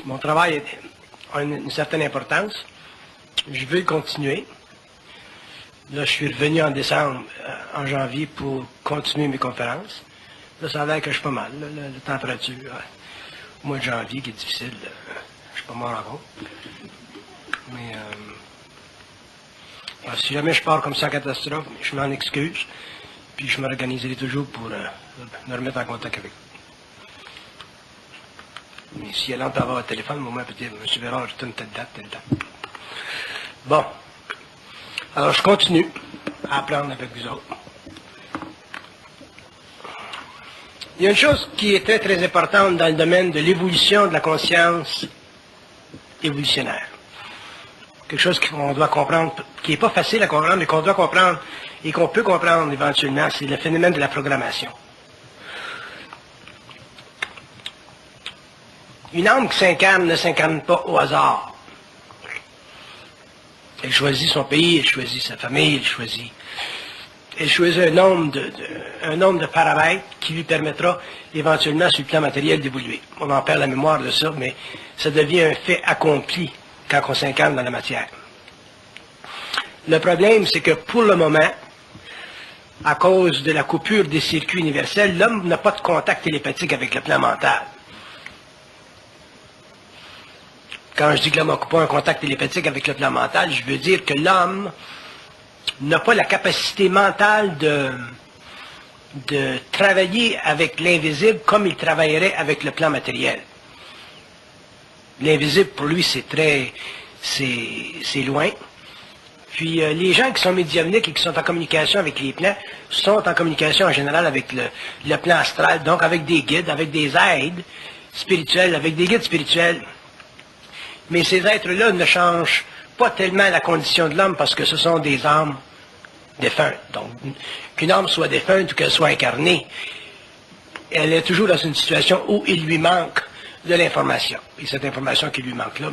Mon travail a une certaine importance. Je veux le continuer. Là, je suis revenu en décembre, en janvier, pour continuer mes conférences. Là, ça a l'air que je suis pas mal. Là, la température, au mois de janvier, qui est difficile, je suis pas mort encore. Mais si jamais je pars comme ça en catastrophe, je m'en excuse. Puis je m'organiserai toujours pour me remettre en contact avec vous. Mais si elle entre à avoir un téléphone, au moins peut-être, M. Bérard, je donne telle date. Bon. Alors, je continue à apprendre avec vous autres. Il y a une chose qui est très, très importante dans le domaine de l'évolution de la conscience évolutionnaire. Quelque chose qu'on doit comprendre, qui n'est pas facile à comprendre, mais qu'on doit comprendre et qu'on peut comprendre éventuellement, c'est le phénomène de la programmation. Une âme qui s'incarne ne s'incarne pas au hasard. Elle choisit son pays, elle choisit sa famille, elle choisit un nombre de paramètres qui lui permettra éventuellement, sur le plan matériel, d'évoluer. On en perd la mémoire de ça, mais ça devient un fait accompli quand on s'incarne dans la matière. Le problème, c'est que pour le moment, à cause de la coupure des circuits universels, l'homme n'a pas de contact télépathique avec le plan mental. Quand je dis que l'homme n'a pas un contact télépathique avec le plan mental, je veux dire que l'homme n'a pas la capacité mentale de travailler avec l'invisible comme il travaillerait avec le plan matériel. L'invisible, pour lui, c'est loin. Puis les gens qui sont médiumniques et qui sont en communication avec les plans sont en communication en général avec le plan astral, donc avec des guides, avec des aides spirituelles, avec des guides spirituels. Mais ces êtres-là ne changent pas tellement la condition de l'homme parce que ce sont des âmes défuntes. Donc, qu'une âme soit défunte ou qu'elle soit incarnée, elle est toujours dans une situation où il lui manque de l'information. Et cette information qui lui manque là,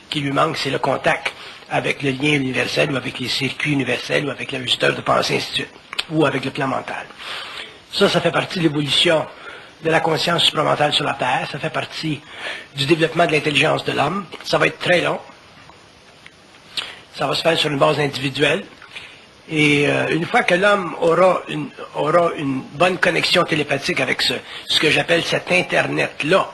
qui lui manque, c'est le contact avec le lien universel ou avec les circuits universels ou avec l'ajusteur de pensée, ainsi de suite, ou avec le plan mental. Ça fait partie de l'évolution de la conscience supramentale sur la Terre, ça fait partie du développement de l'intelligence de l'homme. Ça va être très long. Ça va se faire sur une base individuelle. Et une fois que l'homme aura une bonne connexion télépathique avec ce que j'appelle cet Internet-là,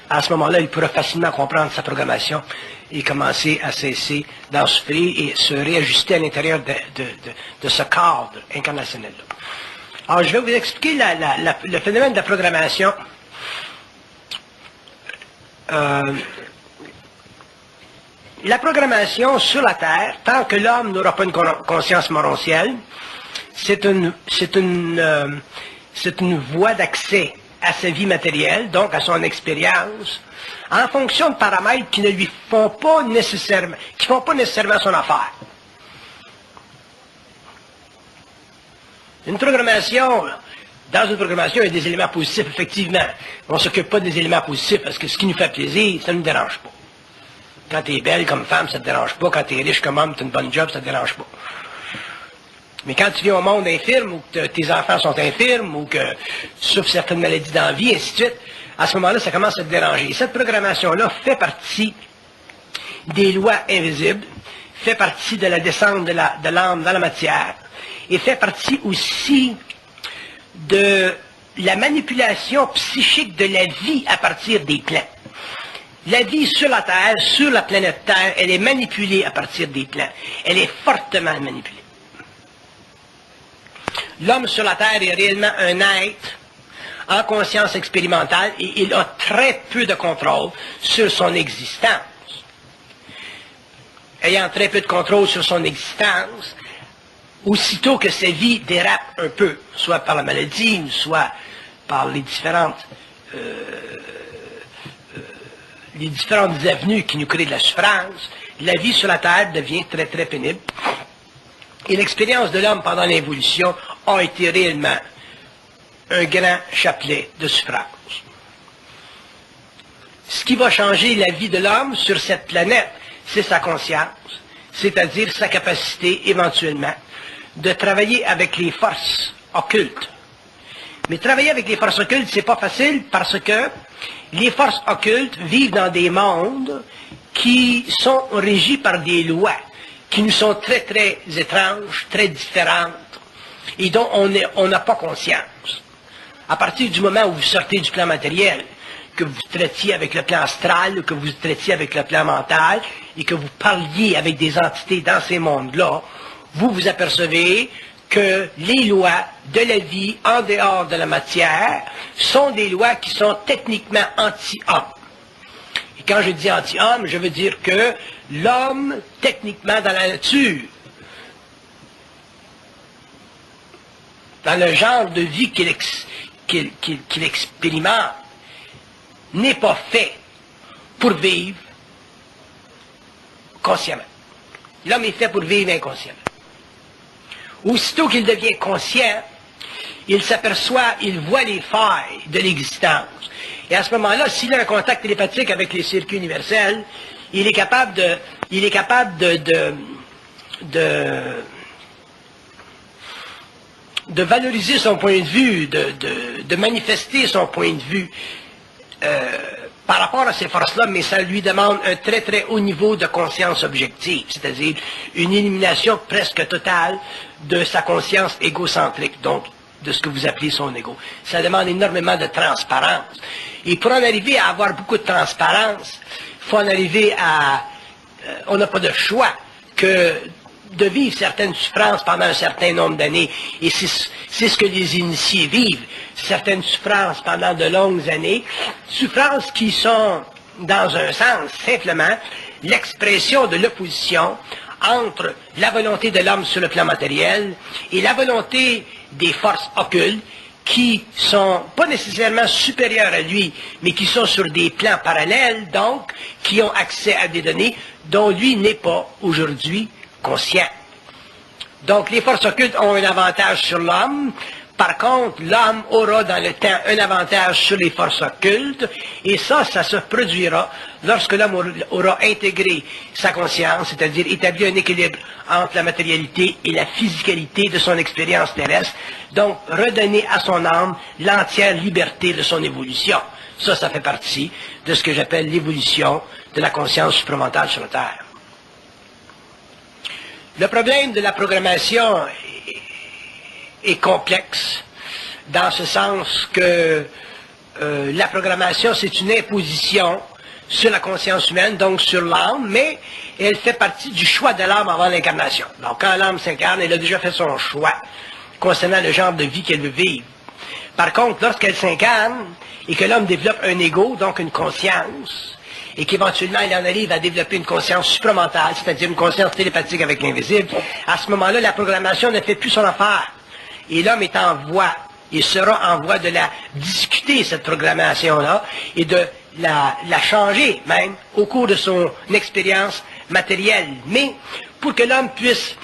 à ce moment-là, il pourra facilement comprendre sa programmation et commencer à cesser d'en souffrir et se réajuster à l'intérieur de ce cadre incarnationnel-là. Alors, je vais vous expliquer le phénomène de la programmation. La programmation sur la Terre, tant que l'homme n'aura pas une conscience morontielle, c'est une voie d'accès à sa vie matérielle, donc à son expérience, en fonction de paramètres qui ne font pas nécessairement son affaire. Dans une programmation, il y a des éléments positifs, effectivement. On ne s'occupe pas des éléments positifs parce que ce qui nous fait plaisir, ça ne nous dérange pas. Quand tu es belle comme femme, ça ne te dérange pas. Quand tu es riche comme homme, tu as une bonne job, ça ne te dérange pas. Mais quand tu viens au monde infirme, ou que tes enfants sont infirmes, ou que tu souffres certaines maladies dans la vie, ainsi de suite, à ce moment-là, ça commence à te déranger. Et cette programmation-là fait partie des lois invisibles, fait partie de la descente de l'âme dans la matière, et fait partie aussi de la manipulation psychique de la vie à partir des plans. La vie sur la Terre, sur la planète Terre, elle est manipulée à partir des plans. Elle est fortement manipulée. L'homme sur la Terre est réellement un être en conscience expérimentale et il a très peu de contrôle sur son existence. Ayant très peu de contrôle sur son existence, aussitôt que sa vie dérape un peu, soit par la maladie, soit par les différentes avenues qui nous créent de la souffrance, la vie sur la Terre devient très, très pénible. Et l'expérience de l'homme pendant l'évolution a été réellement un grand chapelet de souffrance. Ce qui va changer la vie de l'homme sur cette planète, c'est sa conscience, c'est-à-dire sa capacité éventuellement de travailler avec les forces occultes. Mais travailler avec les forces occultes, c'est pas facile parce que les forces occultes vivent dans des mondes qui sont régis par des lois qui nous sont très, très étranges, très différentes, et dont on n'a pas conscience. À partir du moment où vous sortez du plan matériel, que vous traitiez avec le plan astral, que vous traitiez avec le plan mental, et que vous parliez avec des entités dans ces mondes-là, vous vous apercevez que les lois de la vie en dehors de la matière sont des lois qui sont techniquement anti-homme. Et quand je dis anti-homme, je veux dire que l'homme, techniquement dans la nature, dans le genre de vie qu'il expérimente, n'est pas fait pour vivre consciemment. L'homme est fait pour vivre inconsciemment. Aussitôt qu'il devient conscient, il s'aperçoit, il voit les failles de l'existence. Et à ce moment-là, s'il a un contact télépathique avec les circuits universels, il est capable de valoriser son point de vue, de manifester son point de vue par rapport à ces forces-là, mais ça lui demande un très très haut niveau de conscience objective, c'est-à-dire une élimination presque totale de sa conscience égocentrique, donc de ce que vous appelez son ego. Ça demande énormément de transparence. Et pour en arriver à avoir beaucoup de transparence, il faut en arriver à... on n'a pas de choix que de vivre certaines souffrances pendant un certain nombre d'années. Et c'est ce que les initiés vivent, certaines souffrances pendant de longues années, souffrances qui sont, dans un sens, simplement l'expression de l'opposition entre la volonté de l'homme sur le plan matériel et la volonté des forces occultes qui sont pas nécessairement supérieures à lui, mais qui sont sur des plans parallèles, donc, qui ont accès à des données dont lui n'est pas aujourd'hui conscient. Donc, les forces occultes ont un avantage sur l'homme. Par contre, l'homme aura dans le temps un avantage sur les forces occultes, et ça se produira lorsque l'homme aura intégré sa conscience, c'est-à-dire établi un équilibre entre la matérialité et la physicalité de son expérience terrestre, donc redonner à son âme l'entière liberté de son évolution. Ça fait partie de ce que j'appelle l'évolution de la conscience supramentale sur la Terre. Le problème de la programmation est complexe, dans ce sens que la programmation, c'est une imposition sur la conscience humaine, donc sur l'âme, mais elle fait partie du choix de l'âme avant l'incarnation. Donc quand l'âme s'incarne, elle a déjà fait son choix concernant le genre de vie qu'elle veut vivre. Par contre, lorsqu'elle s'incarne et que l'homme développe un ego, donc une conscience, et qu'éventuellement il en arrive à développer une conscience supramentale, c'est-à-dire une conscience télépathique avec l'invisible, à ce moment-là, la programmation ne fait plus son affaire. Et l'homme est en voie, il sera en voie de la discuter, cette programmation-là, et de la changer même au cours de son expérience matérielle. Mais pour que l'homme puisse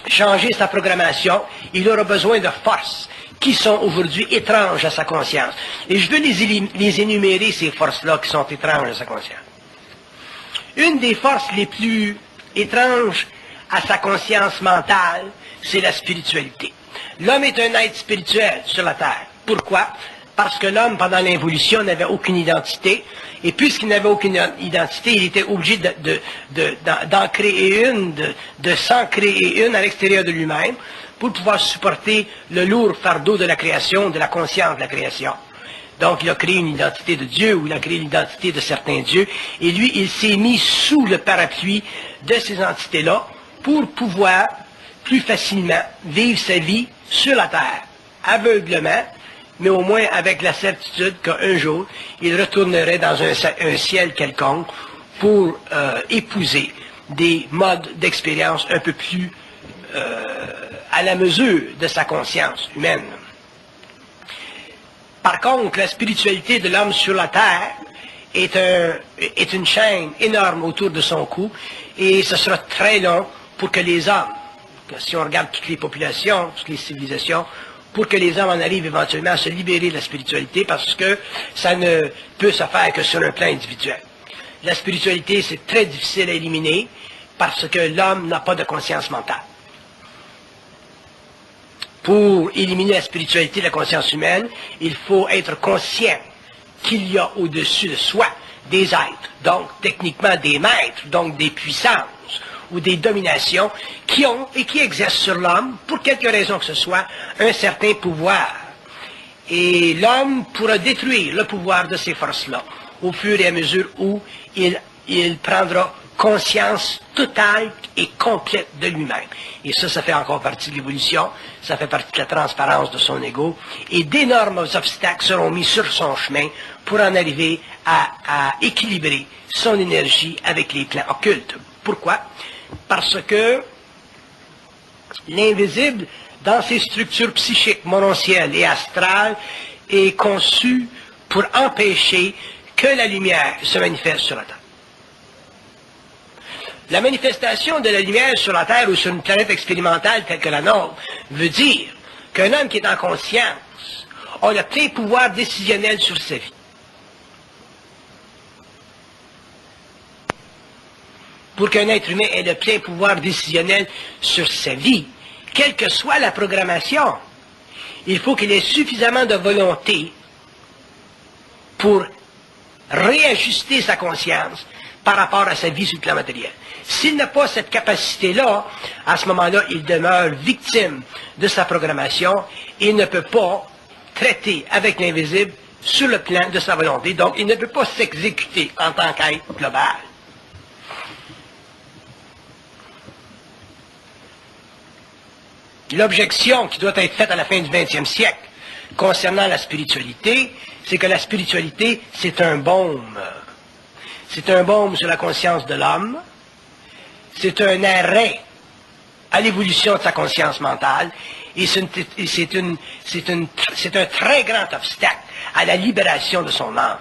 changer sa programmation, il aura besoin de forces qui sont aujourd'hui étranges à sa conscience. Et je veux les énumérer, ces forces-là qui sont étranges à sa conscience. Une des forces les plus étranges à sa conscience mentale, c'est la spiritualité. L'homme est un être spirituel sur la Terre. Pourquoi? Parce que l'homme, pendant l'involution, n'avait aucune identité. Et puisqu'il n'avait aucune identité, il était obligé d'en créer une, de s'en créer une à l'extérieur de lui-même, pour pouvoir supporter le lourd fardeau de la création, de la conscience de la création. Donc, il a créé une identité de Dieu, ou il a créé l'identité de certains dieux, et lui, il s'est mis sous le parapluie de ces entités-là pour pouvoir plus facilement vivre sa vie sur la terre, aveuglement, mais au moins avec la certitude qu'un jour, il retournerait dans un ciel quelconque pour épouser des modes d'expérience un peu plus à la mesure de sa conscience humaine. Par contre, la spiritualité de l'homme sur la terre est une chaîne énorme autour de son cou, et ce sera très long pour que les hommes, si on regarde toutes les populations, toutes les civilisations, pour que les hommes en arrivent éventuellement à se libérer de la spiritualité, parce que ça ne peut se faire que sur un plan individuel. La spiritualité, c'est très difficile à éliminer, parce que l'homme n'a pas de conscience mentale. Pour éliminer la spiritualité de la conscience humaine, il faut être conscient qu'il y a au-dessus de soi des êtres, donc techniquement des maîtres, donc des puissances ou des dominations qui ont et qui exercent sur l'homme, pour quelque raison que ce soit, un certain pouvoir. Et l'homme pourra détruire le pouvoir de ces forces-là au fur et à mesure où il prendra conscience totale et complète de lui-même. Et ça fait encore partie de l'évolution, ça fait partie de la transparence de son ego, et d'énormes obstacles seront mis sur son chemin pour en arriver à équilibrer son énergie avec les plans occultes. Pourquoi? Parce que l'invisible, dans ses structures psychiques, mononcielles et astrales, est conçu pour empêcher que la lumière se manifeste sur la Terre. La manifestation de la lumière sur la Terre ou sur une planète expérimentale telle que la nôtre veut dire qu'un homme qui est en conscience a le plein pouvoir décisionnel sur sa vie. Pour qu'un être humain ait le plein pouvoir décisionnel sur sa vie, quelle que soit la programmation, il faut qu'il ait suffisamment de volonté pour réajuster sa conscience par rapport à sa vie sur le plan matériel. S'il n'a pas cette capacité-là, à ce moment-là, il demeure victime de sa programmation et il ne peut pas traiter avec l'invisible sur le plan de sa volonté. Donc, il ne peut pas s'exécuter en tant qu'être global. L'objection qui doit être faite à la fin du 20e siècle concernant la spiritualité, c'est que la spiritualité, c'est un baume. C'est un baume sur la conscience de l'homme. C'est un arrêt à l'évolution de sa conscience mentale. Et c'est un très grand obstacle à la libération de son âme.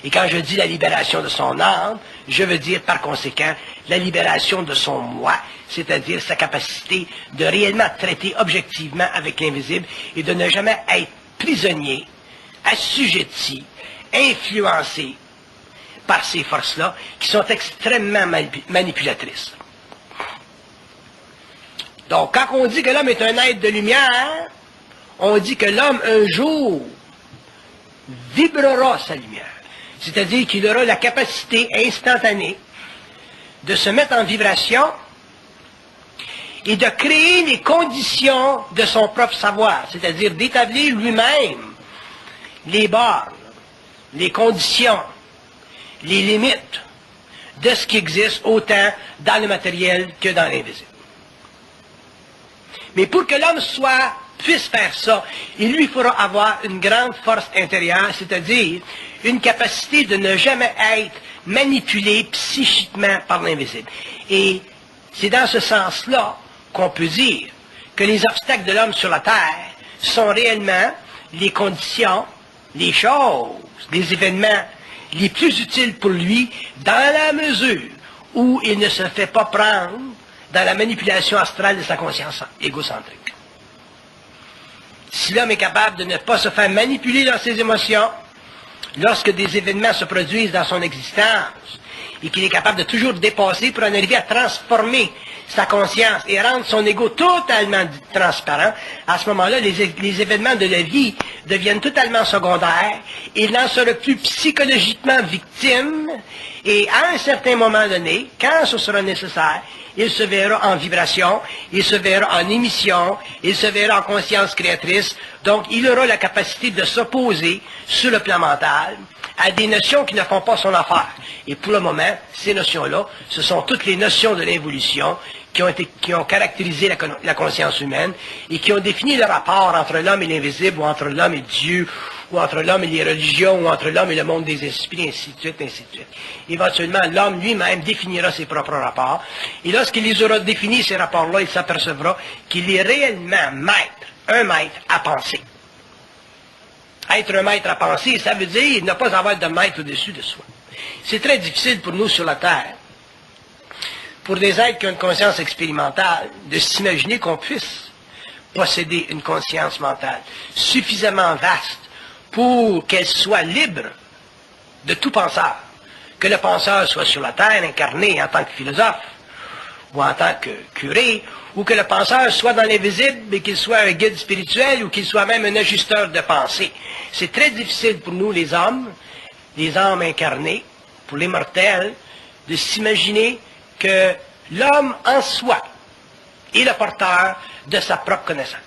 Et quand je dis la libération de son âme, je veux dire par conséquent la libération de son moi, c'est-à-dire sa capacité de réellement traiter objectivement avec l'invisible et de ne jamais être prisonnier, assujetti, influencé par ces forces-là qui sont extrêmement manipulatrices. Donc, quand on dit que l'homme est un être de lumière, on dit que l'homme, un jour, vibrera sa lumière. C'est-à-dire qu'il aura la capacité instantanée de se mettre en vibration et de créer les conditions de son propre savoir, c'est-à-dire d'établir lui-même les bornes, les conditions, les limites de ce qui existe autant dans le matériel que dans l'invisible. Mais pour que l'homme puisse faire ça, il lui faudra avoir une grande force intérieure, c'est-à-dire une capacité de ne jamais être manipulé psychiquement par l'invisible. Et c'est dans ce sens-là qu'on peut dire que les obstacles de l'homme sur la Terre sont réellement les conditions, les choses, les événements les plus utiles pour lui dans la mesure où il ne se fait pas prendre dans la manipulation astrale de sa conscience égocentrique. Si l'homme est capable de ne pas se faire manipuler dans ses émotions, lorsque des événements se produisent dans son existence, et qu'il est capable de toujours dépasser pour en arriver à transformer sa conscience et rendre son ego totalement transparent, à ce moment-là, les événements de la vie deviennent totalement secondaires, il n'en sera plus psychologiquement victime, et à un certain moment donné, quand ce sera nécessaire, il se verra en vibration, il se verra en émission, il se verra en conscience créatrice, donc il aura la capacité de s'opposer sur le plan mental à des notions qui ne font pas son affaire. Et pour le moment, ces notions-là, ce sont toutes les notions de l'évolution qui ont caractérisé la conscience humaine et qui ont défini le rapport entre l'homme et l'invisible, ou entre l'homme et Dieu, ou entre l'homme et les religions, ou entre l'homme et le monde des esprits, ainsi de suite, ainsi de suite. Éventuellement, l'homme lui-même définira ses propres rapports, et lorsqu'il les aura définis, ces rapports-là, il s'apercevra qu'il est réellement un maître à penser. Être un maître à penser, ça veut dire ne pas avoir de maître au-dessus de soi. C'est très difficile pour nous sur la Terre, pour des êtres qui ont une conscience expérimentale, de s'imaginer qu'on puisse posséder une conscience mentale suffisamment vaste pour qu'elle soit libre de tout penseur. Que le penseur soit sur la Terre, incarné en tant que philosophe, ou en tant que curé, ou que le penseur soit dans l'invisible et qu'il soit un guide spirituel ou qu'il soit même un ajusteur de pensée. C'est très difficile pour nous, les hommes, les âmes incarnées, pour les mortels, de s'imaginer que l'homme en soi est le porteur de sa propre connaissance.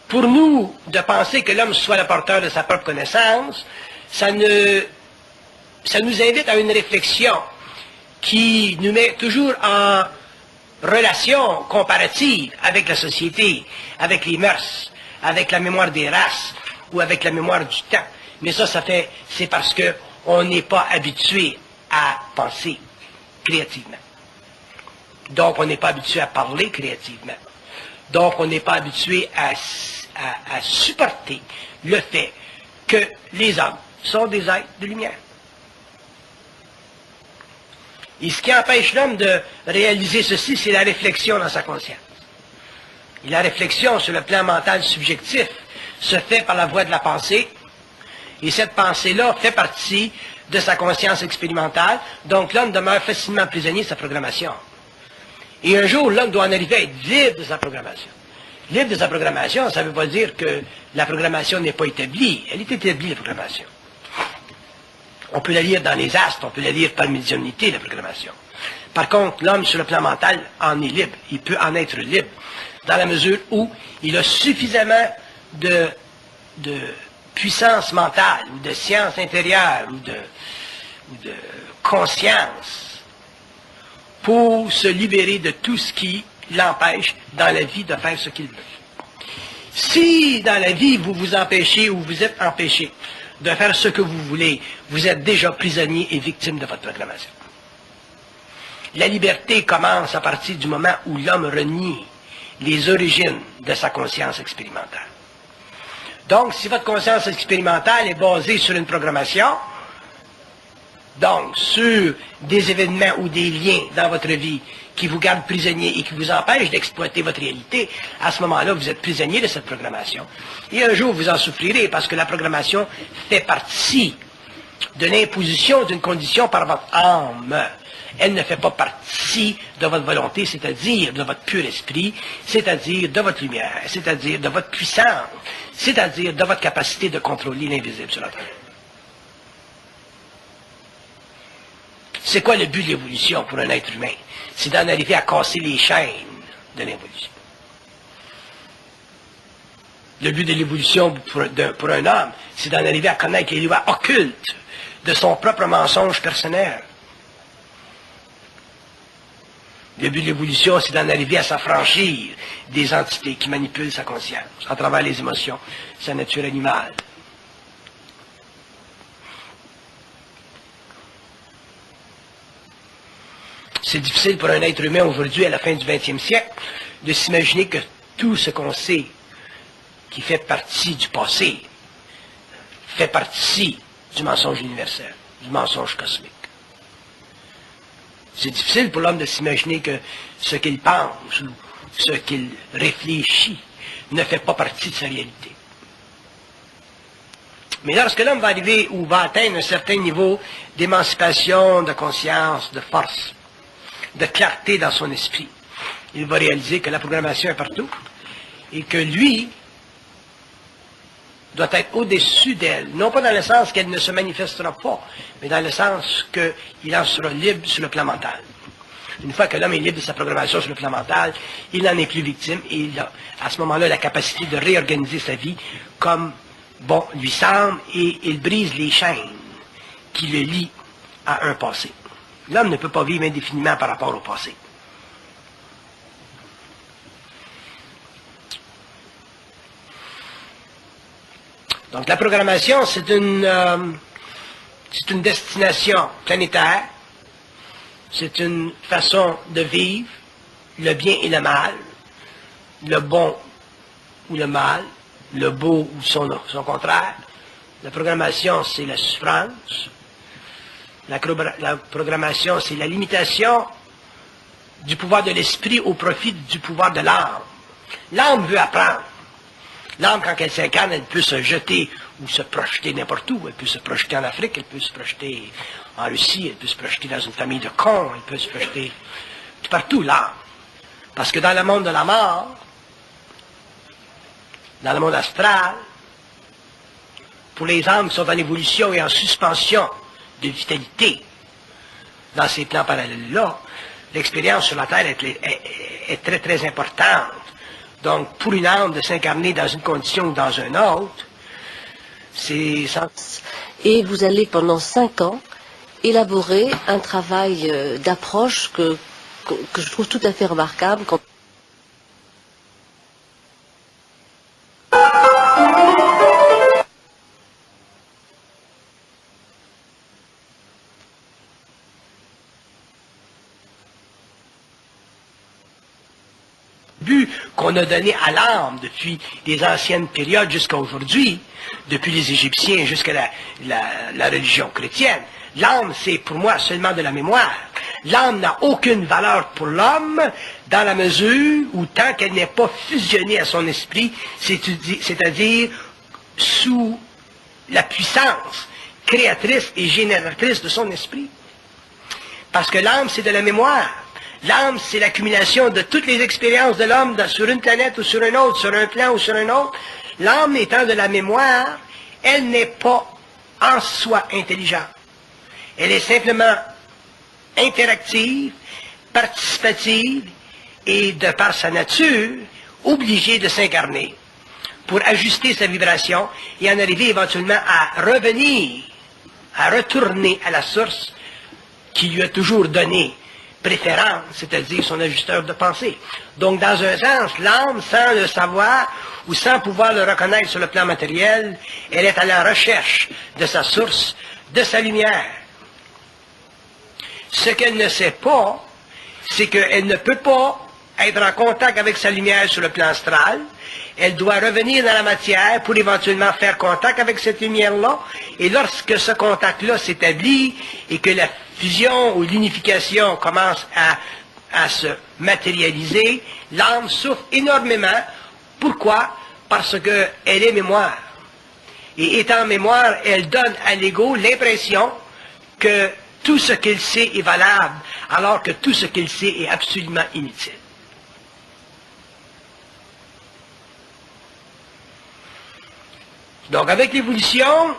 Pour nous, de penser que l'homme soit le porteur de sa propre connaissance, ça nous invite à une réflexion qui nous met toujours en relation comparative avec la société, avec les mœurs, avec la mémoire des races ou avec la mémoire du temps. Mais ça c'est parce qu'on n'est pas habitué à penser créativement. Donc, on n'est pas habitué à parler créativement. Donc, on n'est pas habitué à supporter le fait que les hommes sont des êtres de lumière. Et ce qui empêche l'homme de réaliser ceci, c'est la réflexion dans sa conscience. Et la réflexion sur le plan mental subjectif se fait par la voie de la pensée, et cette pensée-là fait partie de sa conscience expérimentale, donc l'homme demeure facilement prisonnier de sa programmation. Et un jour, l'homme doit en arriver à être libre de sa programmation. Libre de sa programmation, ça ne veut pas dire que la programmation n'est pas établie. Elle est établie, la programmation. On peut la lire dans les astres, on peut la lire par médiumnité, la programmation. Par contre, l'homme, sur le plan mental, en est libre. Il peut en être libre, dans la mesure où il a suffisamment de puissance mentale, ou de science intérieure, ou de conscience, pour se libérer de tout ce qui l'empêche dans la vie de faire ce qu'il veut. Si dans la vie vous vous empêchez ou vous êtes empêché de faire ce que vous voulez, vous êtes déjà prisonnier et victime de votre proclamation. La liberté commence à partir du moment où l'homme renie les origines de sa conscience expérimentale. Donc, si votre conscience expérimentale est basée sur une programmation, donc sur des événements ou des liens dans votre vie qui vous gardent prisonnier et qui vous empêchent d'exploiter votre réalité, à ce moment-là, vous êtes prisonnier de cette programmation. Et un jour, vous en souffrirez parce que la programmation fait partie de l'imposition d'une condition par votre âme. Elle ne fait pas partie de votre volonté, c'est-à-dire de votre pur esprit, c'est-à-dire de votre lumière, c'est-à-dire de votre puissance, c'est-à-dire de votre capacité de contrôler l'invisible sur la terre. C'est quoi le but de l'évolution pour un être humain? C'est d'en arriver à casser les chaînes de l'évolution. Le but de l'évolution pour un homme, c'est d'en arriver à connaître les lois occultes de son propre mensonge personnel. Le but de l'évolution, c'est d'en arriver à s'affranchir des entités qui manipulent sa conscience, à travers les émotions, sa nature animale. C'est difficile pour un être humain aujourd'hui, à la fin du 20e siècle, de s'imaginer que tout ce qu'on sait, qui fait partie du passé, fait partie du mensonge universel, du mensonge cosmique. C'est difficile pour l'homme de s'imaginer que ce qu'il pense ou ce qu'il réfléchit ne fait pas partie de sa réalité. Mais lorsque l'homme va arriver ou va atteindre un certain niveau d'émancipation, de conscience, de force, de clarté dans son esprit, il va réaliser que la programmation est partout et que lui doit être au-dessus d'elle, non pas dans le sens qu'elle ne se manifestera pas, mais dans le sens qu'il en sera libre sur le plan mental. Une fois que l'homme est libre de sa programmation sur le plan mental, il n'en est plus victime et il a à ce moment-là la capacité de réorganiser sa vie comme bon lui semble et il brise les chaînes qui le lient à un passé. L'homme ne peut pas vivre indéfiniment par rapport au passé. Donc la programmation, c'est une destination planétaire, c'est une façon de vivre le bien et le mal, le bon ou le mal, le beau ou son contraire. La programmation, c'est la souffrance. La programmation, c'est la limitation du pouvoir de l'esprit au profit du pouvoir de l'âme. L'âme veut apprendre. L'âme, quand elle s'incarne, elle peut se jeter ou se projeter n'importe où. Elle peut se projeter en Afrique, elle peut se projeter en Russie, elle peut se projeter dans une famille de cons, elle peut se projeter tout partout, l'âme. Parce que dans le monde de la mort, dans le monde astral, pour les âmes qui sont en évolution et en suspension de vitalité, dans ces plans parallèles-là, l'expérience sur la Terre est très, très importante. Donc, pour une âme de s'incarner dans une condition ou dans une autre, c'est... Et vous allez, pendant 5 ans, élaborer un travail d'approche que je trouve tout à fait remarquable. Qu'on a donné à l'âme depuis les anciennes périodes jusqu'à aujourd'hui, depuis les Égyptiens jusqu'à la religion chrétienne. L'âme, c'est pour moi seulement de la mémoire. L'âme n'a aucune valeur pour l'homme dans la mesure où tant qu'elle n'est pas fusionnée à son esprit, c'est-à-dire sous la puissance créatrice et génératrice de son esprit. Parce que l'âme, c'est de la mémoire. L'âme, c'est l'accumulation de toutes les expériences de l'homme sur une planète ou sur une autre, sur un plan ou sur un autre. L'âme étant de la mémoire, elle n'est pas en soi intelligente. Elle est simplement interactive, participative et, de par sa nature, obligée de s'incarner pour ajuster sa vibration et en arriver éventuellement à revenir, à retourner à la source qui lui a toujours donné préférence, c'est-à-dire son ajusteur de pensée. Donc, dans un sens, l'âme, sans le savoir ou sans pouvoir le reconnaître sur le plan matériel, elle est à la recherche de sa source, de sa lumière. Ce qu'elle ne sait pas, c'est qu'elle ne peut pas être en contact avec sa lumière sur le plan astral. Elle doit revenir dans la matière pour éventuellement faire contact avec cette lumière-là. Et lorsque ce contact-là s'établit et que la fusion ou l'unification commence à se matérialiser, l'âme souffre énormément. Pourquoi? Parce qu'elle est mémoire. Et étant mémoire, elle donne à l'ego l'impression que tout ce qu'il sait est valable, alors que tout ce qu'il sait est absolument inutile. Donc, avec l'évolution,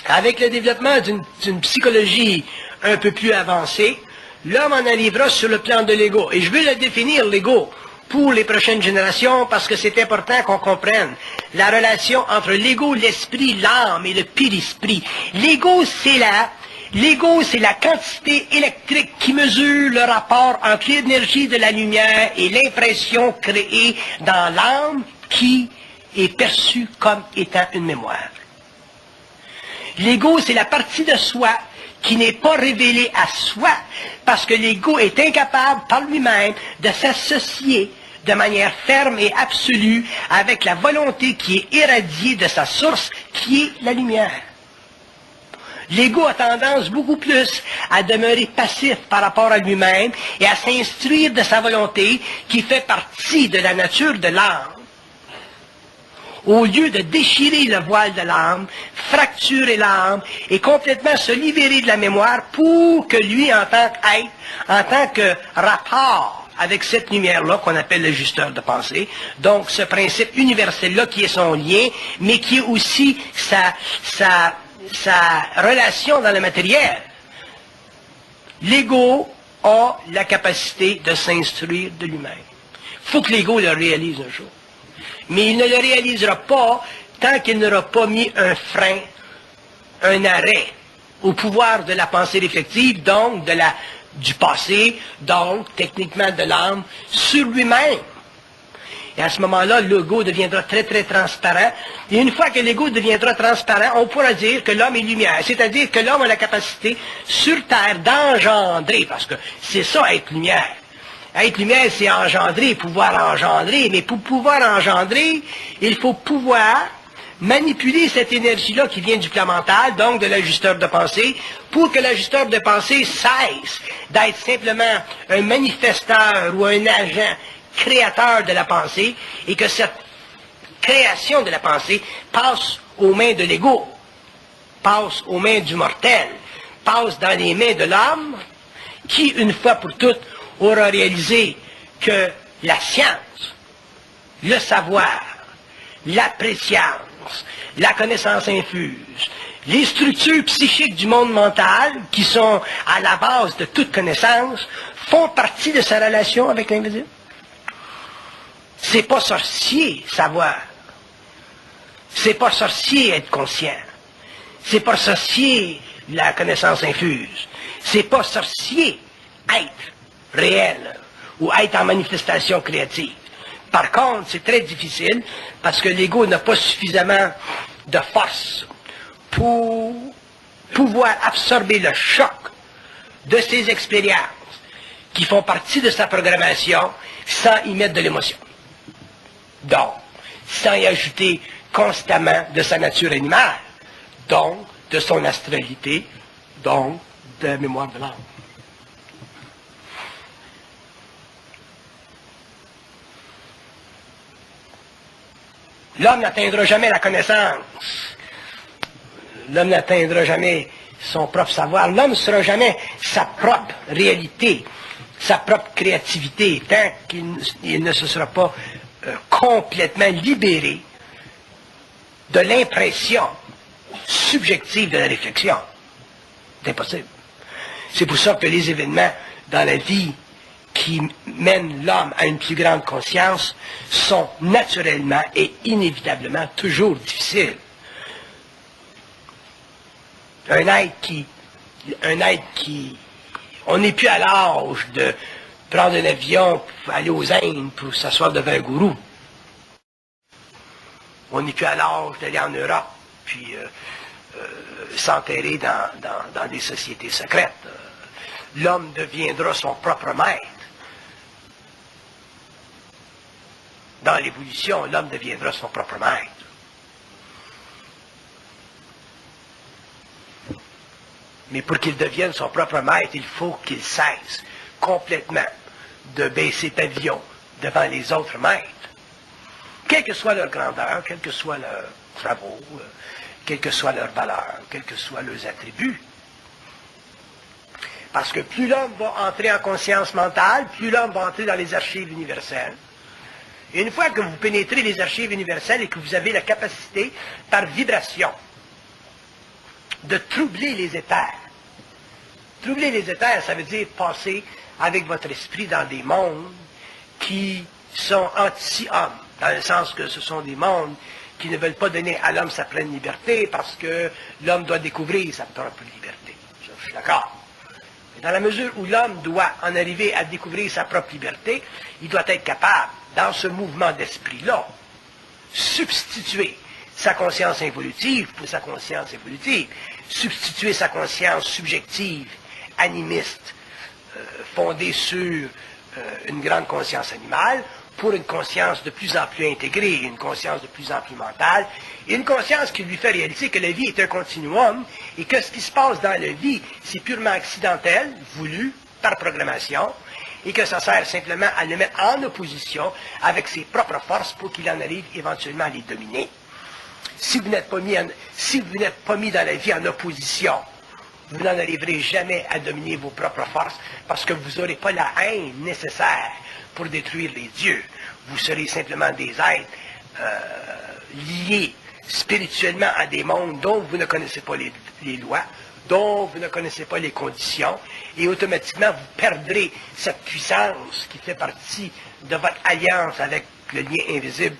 avec le développement d'une psychologie un peu plus avancée, l'homme en arrivera sur le plan de l'ego. Et je veux le définir, l'ego, pour les prochaines générations, parce que c'est important qu'on comprenne la relation entre l'ego, l'esprit, l'âme et le périsprit. L'ego, c'est la quantité électrique qui mesure le rapport entre l'énergie de la lumière et l'impression créée dans l'âme qui est perçue comme étant une mémoire. L'ego, c'est la partie de soi qui n'est pas révélée à soi, parce que l'ego est incapable par lui-même de s'associer de manière ferme et absolue avec la volonté qui est irradiée de sa source, qui est la lumière. L'ego a tendance beaucoup plus à demeurer passif par rapport à lui-même et à s'instruire de sa volonté qui fait partie de la nature de l'âme. Au lieu de déchirer le voile de l'âme, fracturer l'âme et complètement se libérer de la mémoire pour que lui, en tant qu'être, en tant que rapport avec cette lumière-là qu'on appelle l'ajusteur de pensée, donc ce principe universel-là qui est son lien, mais qui est aussi sa relation dans le matériel. L'ego a la capacité de s'instruire de lui-même. Il faut que l'ego le réalise un jour. Mais il ne le réalisera pas tant qu'il n'aura pas mis un frein, un arrêt au pouvoir de la pensée réflexive, donc du passé, donc techniquement de l'âme, sur lui-même. Et à ce moment-là, l'ego deviendra très, très transparent. Et une fois que l'ego deviendra transparent, on pourra dire que l'homme est lumière. C'est-à-dire que l'homme a la capacité sur Terre d'engendrer, parce que c'est ça, être lumière. Être lumière, c'est engendrer, pouvoir engendrer. Mais pour pouvoir engendrer, il faut pouvoir manipuler cette énergie-là qui vient du plan mental, donc de l'ajusteur de pensée, pour que l'ajusteur de pensée cesse d'être simplement un manifesteur ou un agent créateur de la pensée, et que cette création de la pensée passe aux mains de l'ego, passe aux mains du mortel, passe dans les mains de l'homme, qui, une fois pour toutes, aura réalisé que la science, le savoir, la préscience, la connaissance infuse, les structures psychiques du monde mental, qui sont à la base de toute connaissance, font partie de sa relation avec l'invisible. C'est pas sorcier, savoir. C'est pas sorcier, être conscient. C'est pas sorcier, la connaissance infuse. C'est pas sorcier, être réel ou être en manifestation créative. Par contre, c'est très difficile parce que l'ego n'a pas suffisamment de force pour pouvoir absorber le choc de ces expériences qui font partie de sa programmation sans y mettre de l'émotion. Donc, sans y ajouter constamment de sa nature animale, donc de son astralité, donc de la mémoire de l'âme. L'homme n'atteindra jamais la connaissance. L'homme n'atteindra jamais son propre savoir. L'homme ne sera jamais sa propre réalité, sa propre créativité, tant qu'il ne se sera pas complètement libéré de l'impression subjective de la réflexion. C'est impossible. C'est pour ça que les événements dans la vie qui mènent l'homme à une plus grande conscience sont naturellement et inévitablement toujours difficiles. Un être qui, on n'est plus à l'âge de prendre un avion pour aller aux Indes pour s'asseoir devant un gourou. On n'est plus à l'âge d'aller en Europe puis s'enterrer dans des sociétés secrètes. L'homme deviendra son propre maître. Dans l'évolution, l'homme deviendra son propre maître. Mais pour qu'il devienne son propre maître, il faut qu'il cesse complètement de baisser pavillon devant les autres maîtres. Quelle que soit leur grandeur, quels que soient leurs travaux, quelle que soit leur valeur, quels que soient leurs attributs. Parce que plus l'homme va entrer en conscience mentale, plus l'homme va entrer dans les archives universelles. Et une fois que vous pénétrez les archives universelles et que vous avez la capacité, par vibration, de troubler les éthers. Troubler les éthers, ça veut dire passer avec votre esprit dans des mondes qui sont anti-hommes, dans le sens que ce sont des mondes qui ne veulent pas donner à l'homme sa pleine liberté parce que l'homme doit découvrir sa propre liberté. Je suis d'accord. Mais dans la mesure où l'homme doit en arriver à découvrir sa propre liberté, il doit être capable, dans ce mouvement d'esprit-là, substituer sa conscience involutive pour sa conscience évolutive, substituer sa conscience subjective, animiste, fondée sur une grande conscience animale, pour une conscience de plus en plus intégrée, une conscience de plus en plus mentale, et une conscience qui lui fait réaliser que la vie est un continuum, et que ce qui se passe dans la vie, c'est purement accidentel, voulu, par programmation, et que ça sert simplement à le mettre en opposition avec ses propres forces pour qu'il en arrive éventuellement à les dominer. Si vous n'êtes pas mis dans la vie en opposition, vous n'en arriverez jamais à dominer vos propres forces parce que vous n'aurez pas la haine nécessaire pour détruire les dieux. Vous serez simplement des êtres liés spirituellement à des mondes dont vous ne connaissez pas les lois, dont vous ne connaissez pas les conditions, et automatiquement vous perdrez cette puissance qui fait partie de votre alliance avec le lien invisible